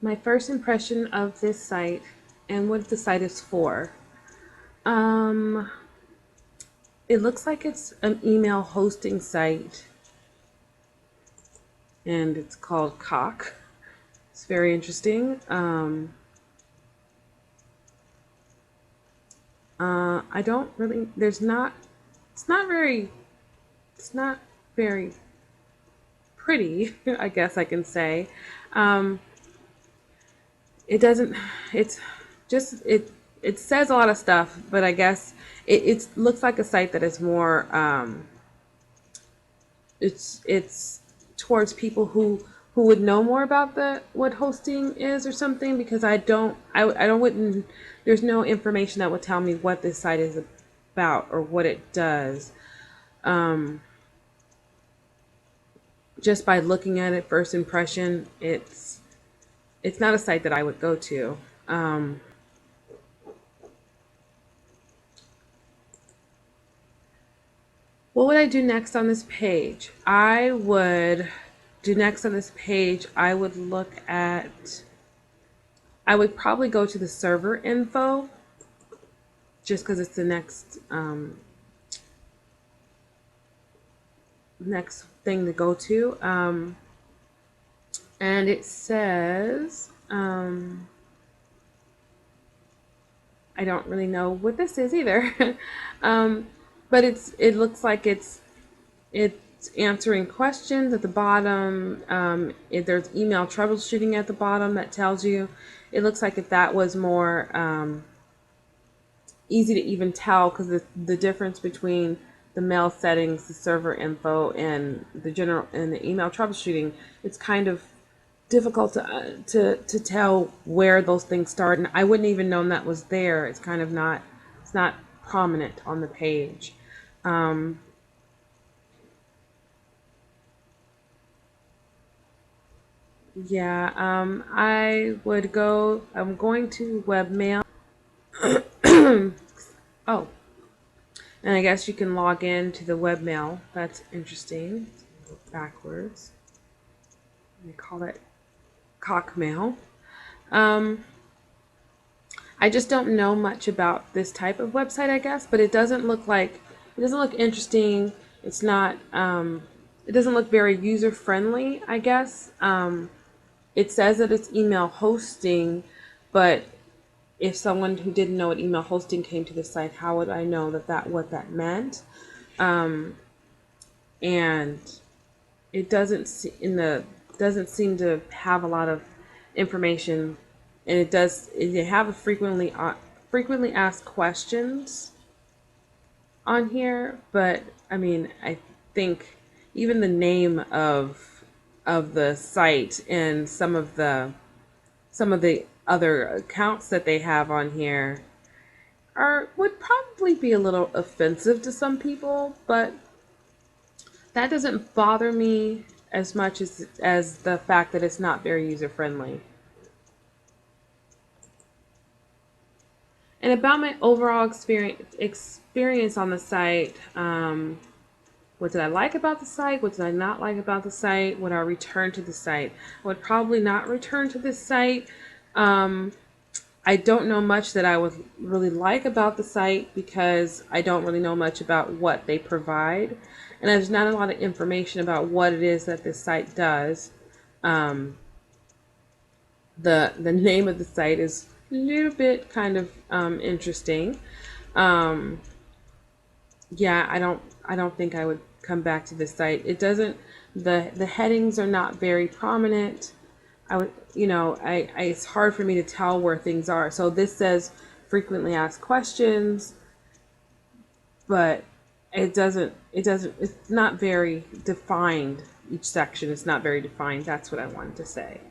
My first impression of this site and what the site is for. Um, it looks like it's an email hosting site, and it's called Cock. It's very interesting. I don't really. There's not. It's not very. It's not very pretty. I guess I can say. Um, it doesn't. It's just it. It says a lot of stuff, but I guess it looks like a site that is more. It's towards people who would know more about the what hosting is or something, because I don't wouldn't there's no information that would tell me what this site is about or what it does. um just by looking at it, first impression, it's not a site that I would go to. What would I do next on this page? I would look at I would probably go to the server info, just because it's the next thing to go to. And it says, I don't really know what this is either, um, but it looks like it's answering questions at the bottom. There's email troubleshooting at the bottom that tells you. It looks like if that was more easy to even tell, because the difference between the mail settings, the server info, and the email troubleshooting, it's kind of difficult to tell where those things start, and I wouldn't even known that was there. It's not prominent on the page. Um, yeah, I'm going to webmail. Oh, and I guess you can log in to the webmail. That's interesting. Backwards. They call it cockmail. Um, I just don't know much about this type of website, I guess, but it doesn't look interesting. It's not. It doesn't look very user friendly, I guess. It says that it's email hosting, but if someone who didn't know what email hosting came to the site, how would I know that what that meant? Um, and it doesn't seem to have a lot of information, and they have a frequently asked questions on here, but I mean, I think even the name of the site and some of the other accounts that they have on here are would probably be a little offensive to some people, but that doesn't bother me as much as the fact that it's not very user friendly. And about my overall experience on the site, what did I like about the site? What did I not like about the site? Would I return to the site? I would probably not return to this site. Um, I don't know much that I would really like about the site, because I don't really know much about what they provide, and there's not a lot of information about what it is that this site does. Um, the name of the site is a little bit kind of interesting. Um, yeah, I don't think I would come back to this site. It doesn't the headings are not very prominent. I would, it's hard for me to tell where things are. So this says frequently asked questions, but it's not very defined. Each section is not very defined. That's what I wanted to say.